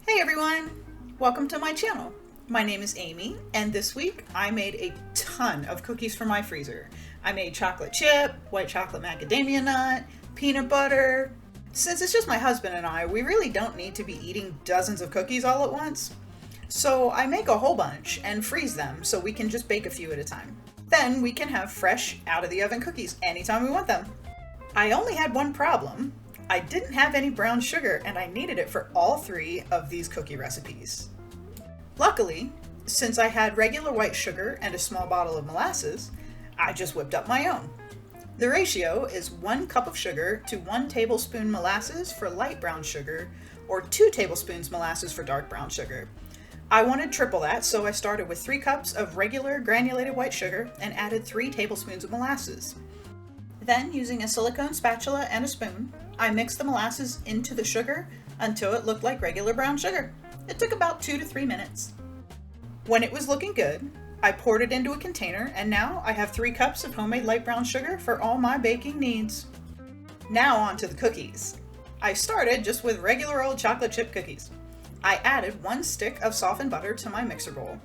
Hey everyone! Welcome to my channel. My name is Amy, and this week I made a ton of cookies for my freezer. I made chocolate chip, white chocolate macadamia nut, peanut butter. Since it's just my husband and I, we really don't need to be eating dozens of cookies all at once. So I make a whole bunch and freeze them so we can just bake a few at a time. Then we can have fresh, out of the oven cookies anytime we want them. I only had one problem. I didn't have any brown sugar and I needed it for all three of these cookie recipes. Luckily, since I had regular white sugar and a small bottle of molasses, I just whipped up my own. The ratio is 1 cup of sugar to 1 tablespoon molasses for light brown sugar or 2 tablespoons molasses for dark brown sugar. I wanted triple that, so I started with 3 cups of regular granulated white sugar and added 3 tablespoons of molasses. Then, using a silicone spatula and a spoon, I mixed the molasses into the sugar until it looked like regular brown sugar. It took about 2 to 3 minutes. When it was looking good, I poured it into a container, and now I have 3 cups of homemade light brown sugar for all my baking needs. Now on to the cookies. I started just with regular old chocolate chip cookies. I added 1 stick of softened butter to my mixer bowl.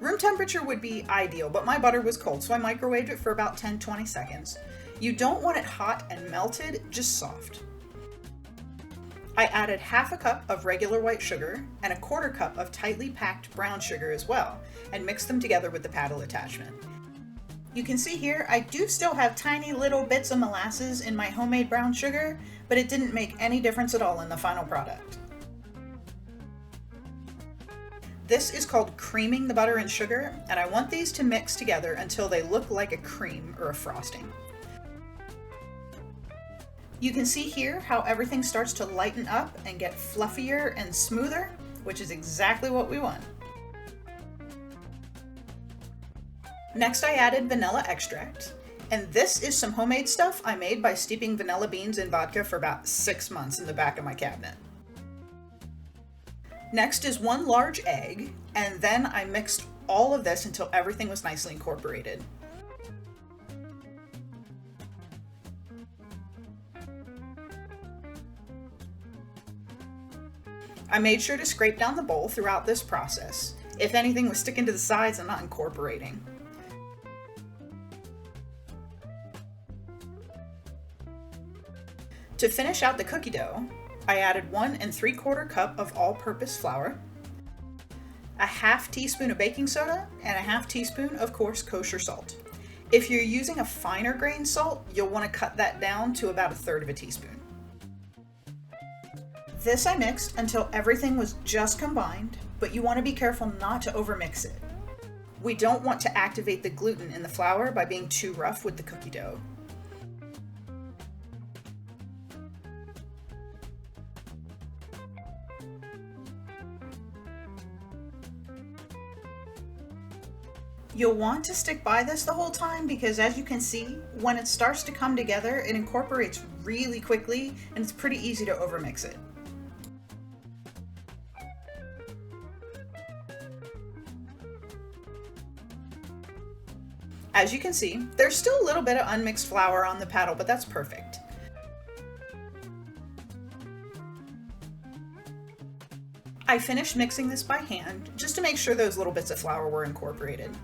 Room temperature would be ideal, but my butter was cold, so I microwaved it for about 10-20 seconds. You don't want it hot and melted, just soft. I added half a cup of regular white sugar and a 1/4 cup of tightly packed brown sugar as well, and mixed them together with the paddle attachment. You can see here I do still have tiny little bits of molasses in my homemade brown sugar, but it didn't make any difference at all in the final product. This is called creaming the butter and sugar, and I want these to mix together until they look like a cream or a frosting. You can see here how everything starts to lighten up and get fluffier and smoother, which is exactly what we want. Next I added vanilla extract, and this is some homemade stuff I made by steeping vanilla beans in vodka for about 6 months in the back of my cabinet. Next is 1 large egg, and then I mixed all of this until everything was nicely incorporated. I made sure to scrape down the bowl throughout this process, if anything was sticking to the sides and not incorporating. To finish out the cookie dough, I added 1 3/4 cup of all-purpose flour, a 1/2 teaspoon of baking soda, and a 1/2 teaspoon of coarse kosher salt. If you're using a finer grain salt, you'll want to cut that down to about 1/3 of a teaspoon. This I mixed until everything was just combined, but you want to be careful not to overmix it. We don't want to activate the gluten in the flour by being too rough with the cookie dough. You'll want to stick by this the whole time because, as you can see, when it starts to come together, it incorporates really quickly and it's pretty easy to overmix it. As you can see, there's still a little bit of unmixed flour on the paddle, but that's perfect. I finished mixing this by hand just to make sure those little bits of flour were incorporated.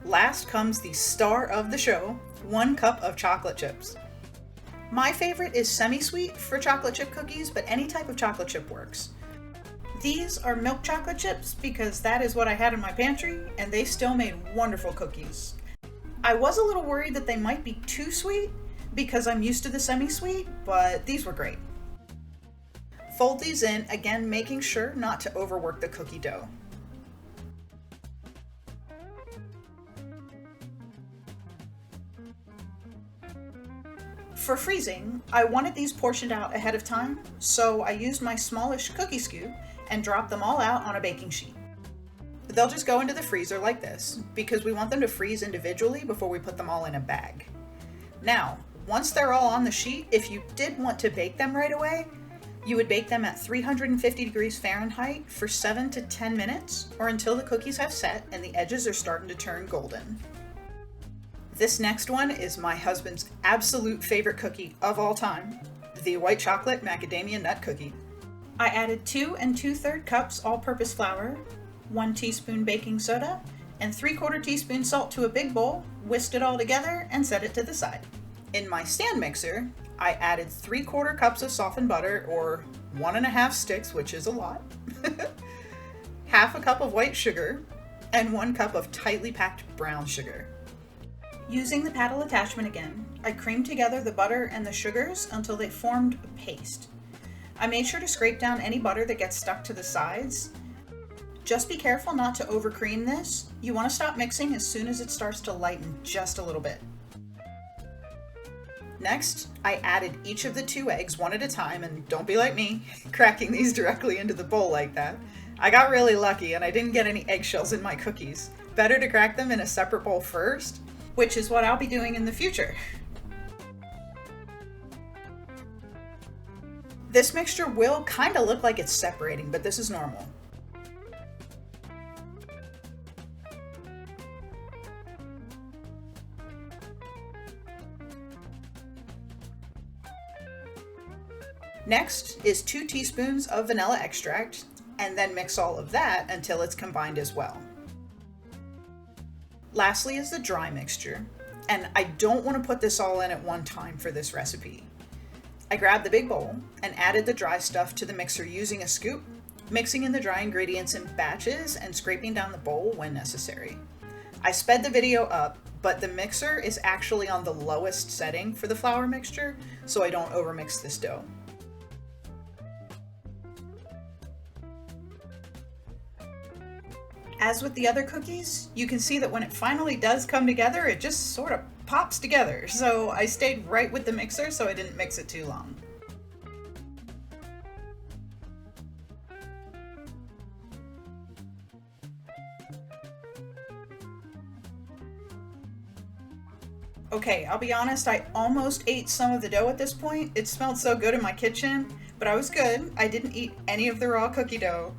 Last comes the star of the show, 1 cup of chocolate chips. My favorite is semi-sweet for chocolate chip cookies, but any type of chocolate chip works. These are milk chocolate chips because that is what I had in my pantry, and they still made wonderful cookies. I was a little worried that they might be too sweet because I'm used to the semi-sweet, but these were great. Fold these in, again making sure not to overwork the cookie dough. For freezing, I wanted these portioned out ahead of time, so I used my smallish cookie scoop and dropped them all out on a baking sheet. They'll just go into the freezer like this, because we want them to freeze individually before we put them all in a bag. Now, once they're all on the sheet, if you did want to bake them right away, you would bake them at 350 degrees Fahrenheit for 7 to 10 minutes, or until the cookies have set and the edges are starting to turn golden. This next one is my husband's absolute favorite cookie of all time, the white chocolate macadamia nut cookie. I added 2 2/3 cups all-purpose flour, 1 teaspoon baking soda, and 3/4 teaspoon salt to a big bowl, whisked it all together, and set it to the side. In my stand mixer, I added 3/4 cups of softened butter, or 1.5 sticks, which is a lot, half a cup of white sugar, and 1 cup of tightly packed brown sugar. Using the paddle attachment again, I creamed together the butter and the sugars until they formed a paste. I made sure to scrape down any butter that gets stuck to the sides. Just be careful not to overcream this. You want to stop mixing as soon as it starts to lighten just a little bit. Next, I added each of the 2 eggs one at a time, and don't be like me, cracking these directly into the bowl like that. I got really lucky and I didn't get any eggshells in my cookies. Better to crack them in a separate bowl first, which is what I'll be doing in the future. This mixture will kind of look like it's separating, but this is normal. Next is 2 teaspoons of vanilla extract, and then mix all of that until it's combined as well. Lastly is the dry mixture, and I don't want to put this all in at one time for this recipe. I grabbed the big bowl and added the dry stuff to the mixer using a scoop, mixing in the dry ingredients in batches and scraping down the bowl when necessary. I sped the video up, but the mixer is actually on the lowest setting for the flour mixture, so I don't overmix this dough. As with the other cookies, you can see that when it finally does come together, it just sort of pops together. So I stayed right with the mixer so I didn't mix it too long. Okay, I'll be honest, I almost ate some of the dough at this point. It smelled so good in my kitchen, but I was good. I didn't eat any of the raw cookie dough.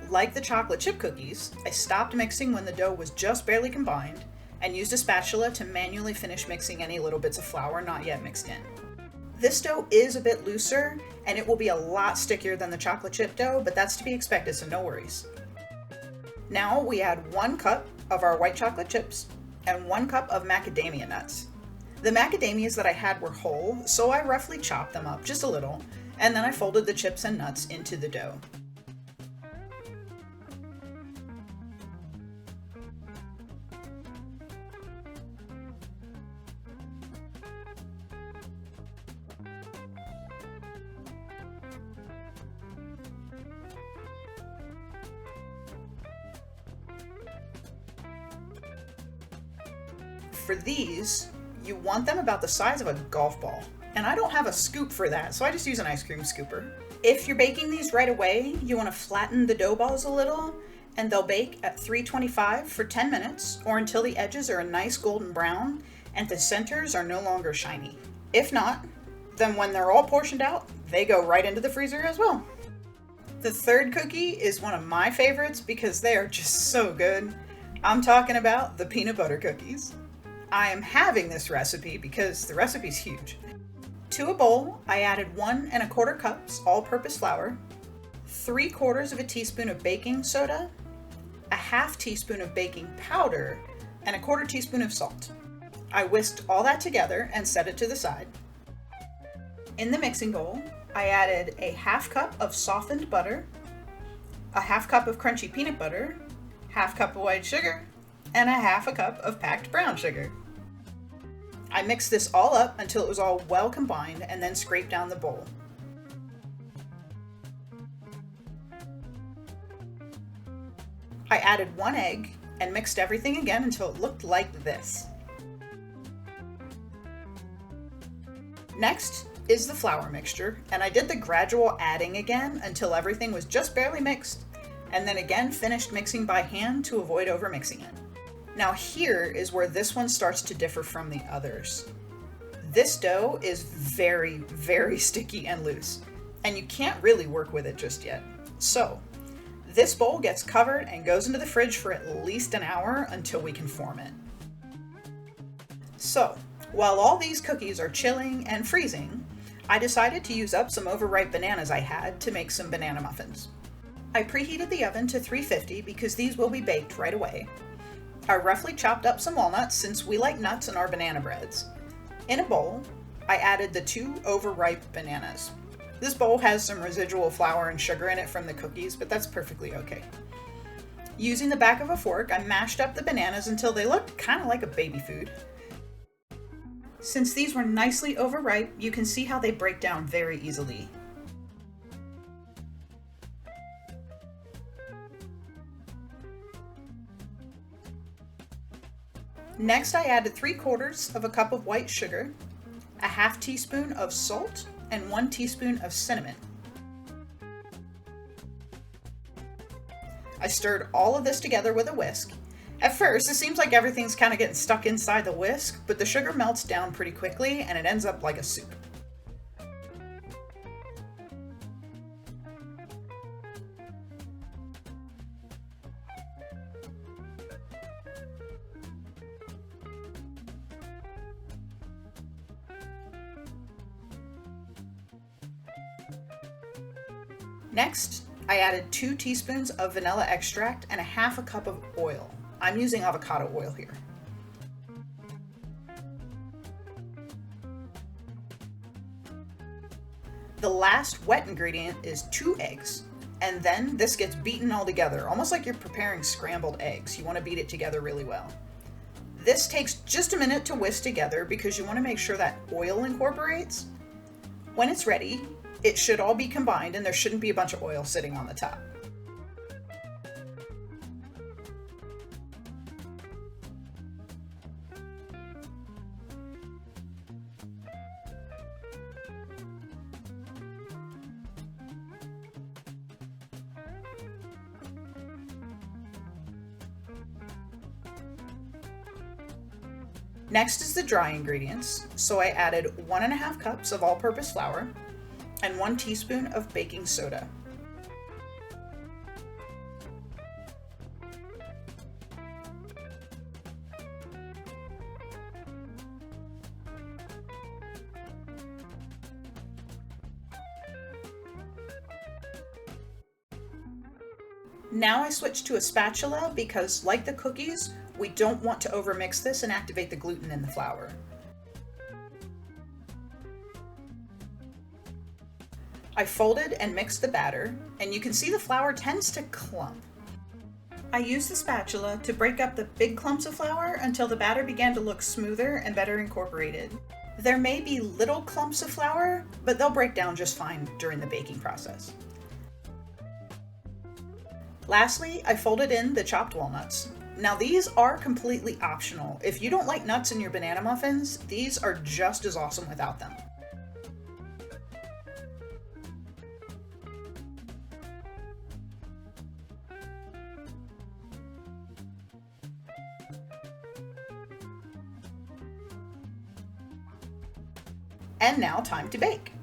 Like the chocolate chip cookies, I stopped mixing when the dough was just barely combined and used a spatula to manually finish mixing any little bits of flour not yet mixed in. This dough is a bit looser and it will be a lot stickier than the chocolate chip dough, but that's to be expected, so no worries. Now we add 1 cup of our white chocolate chips and 1 cup of macadamia nuts. The macadamias that I had were whole, so I roughly chopped them up just a little, and then I folded the chips and nuts into the dough. For these, you want them about the size of a golf ball. And I don't have a scoop for that, so I just use an ice cream scooper. If you're baking these right away, you want to flatten the dough balls a little, and they'll bake at 325 for 10 minutes, or until the edges are a nice golden brown and the centers are no longer shiny. If not, then when they're all portioned out, they go right into the freezer as well. The third cookie is one of my favorites because they are just so good. I'm talking about the peanut butter cookies. I am having this recipe because the recipe's huge. To a bowl, I added 1 1/4 cups all-purpose flour, 3/4 teaspoon of baking soda, a 1/2 teaspoon of baking powder, and 1/4 teaspoon of salt. I whisked all that together and set it to the side. In the mixing bowl, I added a 1/2 cup of softened butter, a 1/2 cup of crunchy peanut butter, 1/2 cup of white sugar, and a 1/2 cup of packed brown sugar. I mixed this all up until it was all well combined and then scraped down the bowl. I added 1 egg and mixed everything again until it looked like this. Next is the flour mixture, and I did the gradual adding again until everything was just barely mixed, and then again finished mixing by hand to avoid overmixing it. Now here is where this one starts to differ from the others. This dough is very, very sticky and loose, and you can't really work with it just yet. So This bowl gets covered and goes into the fridge for at least an hour until we can form it. So, while all these cookies are chilling and freezing, I decided to use up some overripe bananas I had to make some banana muffins. I preheated the oven to 350 because these will be baked right away. I roughly chopped up some walnuts since we like nuts in our banana breads. In a bowl, I added the 2 overripe bananas. This bowl has some residual flour and sugar in it from the cookies, but that's perfectly okay. Using the back of a fork, I mashed up the bananas until they looked kind of like a baby food. Since these were nicely overripe, you can see how they break down very easily. Next, I added 3/4 of a cup of white sugar, a half teaspoon of salt, and 1 teaspoon of cinnamon. I stirred all of this together with a whisk. At first, it seems like everything's kind of getting stuck inside the whisk, but the sugar melts down pretty quickly and it ends up like a soup. Next, I added 2 teaspoons of vanilla extract and a half a cup of oil. I'm using avocado oil here. The last wet ingredient is 2 eggs, and then this gets beaten all together, almost like you're preparing scrambled eggs. You want to beat it together really well. This takes just a minute to whisk together because you want to make sure that oil incorporates. When it's ready, it should all be combined and there shouldn't be a bunch of oil sitting on the top. Next is the dry ingredients, so I added 1.5 cups of all-purpose flour and 1 teaspoon of baking soda. Now I switch to a spatula because, like the cookies, we don't want to overmix this and activate the gluten in the flour. I folded and mixed the batter, and you can see the flour tends to clump. I used the spatula to break up the big clumps of flour until the batter began to look smoother and better incorporated. There may be little clumps of flour, but they'll break down just fine during the baking process. Lastly, I folded in the chopped walnuts. Now these are completely optional. If you don't like nuts in your banana muffins, these are just as awesome without them. And now time to bake.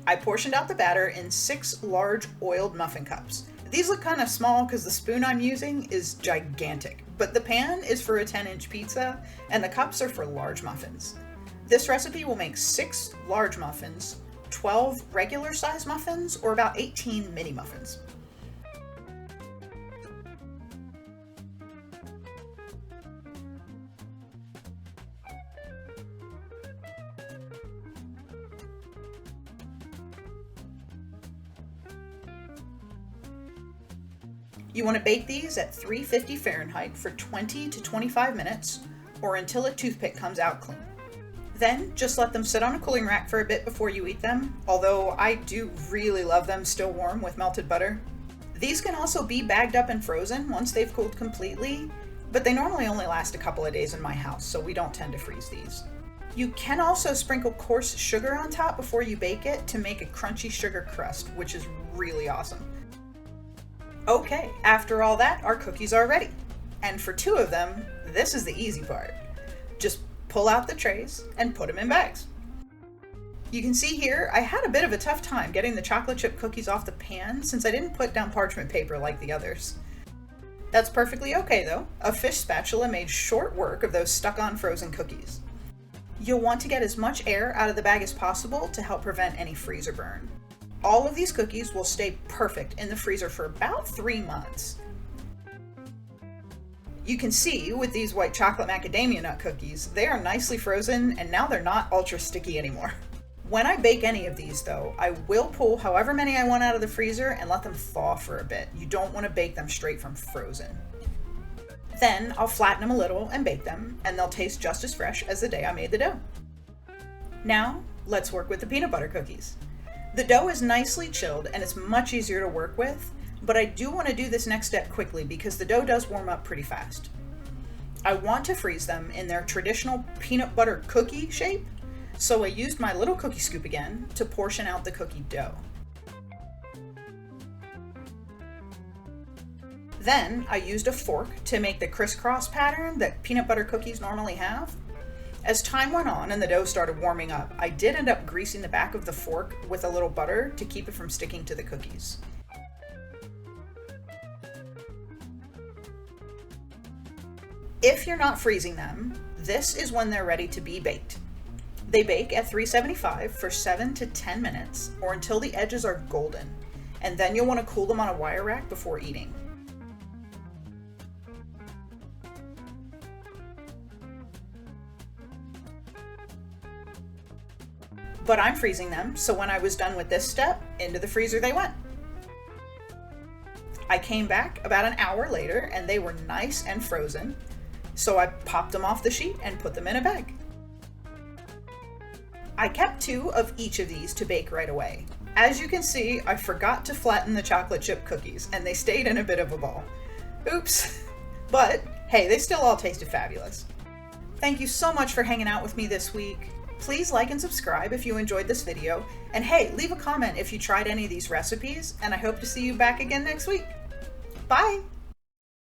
I portioned out the batter in 6 large oiled muffin cups. These look kind of small because the spoon I'm using is gigantic, but the pan is for a 10-inch pizza and the cups are for large muffins. This recipe will make 6 large muffins, 12 regular size muffins, or about 18 mini muffins. You want to bake these at 350 Fahrenheit for 20 to 25 minutes or until a toothpick comes out clean. Then just let them sit on a cooling rack for a bit before you eat them, although I do really love them still warm with melted butter. These can also be bagged up and frozen once they've cooled completely, but they normally only last a couple of days in my house, so we don't tend to freeze these. You can also sprinkle coarse sugar on top before you bake it to make a crunchy sugar crust, which is really awesome. Okay, after all that, our cookies are ready. And for 2 of them, this is the easy part. Just pull out the trays and put them in bags. You can see here, I had a bit of a tough time getting the chocolate chip cookies off the pan since I didn't put down parchment paper like the others. That's perfectly okay though. A fish spatula made short work of those stuck-on frozen cookies. You'll want to get as much air out of the bag as possible to help prevent any freezer burn. All of these cookies will stay perfect in the freezer for about 3 months. You can see with these white chocolate macadamia nut cookies, they are nicely frozen and now they're not ultra sticky anymore. When I bake any of these though, I will pull however many I want out of the freezer and let them thaw for a bit. You don't want to bake them straight from frozen. Then I'll flatten them a little and bake them, and they'll taste just as fresh as the day I made the dough. Now, let's work with the peanut butter cookies. The dough is nicely chilled and it's much easier to work with, but I do want to do this next step quickly because the dough does warm up pretty fast. I want to freeze them in their traditional peanut butter cookie shape, so I used my little cookie scoop again to portion out the cookie dough. Then I used a fork to make the crisscross pattern that peanut butter cookies normally have. As time went on and the dough started warming up, I did end up greasing the back of the fork with a little butter to keep it from sticking to the cookies. If you're not freezing them, this is when they're ready to be baked. They bake at 375 for 7 to 10 minutes or until the edges are golden, and then you'll want to cool them on a wire rack before eating. But I'm freezing them, so when I was done with this step, into the freezer they went. I came back about an hour later and they were nice and frozen, so I popped them off the sheet and put them in a bag. I kept 2 of each of these to bake right away. As you can see, I forgot to flatten the chocolate chip cookies and they stayed in a bit of a ball. Oops. But hey, they still all tasted fabulous. Thank you so much for hanging out with me this week. Please like and subscribe if you enjoyed this video, and hey, leave a comment if you tried any of these recipes, and I hope to see you back again next week. Bye!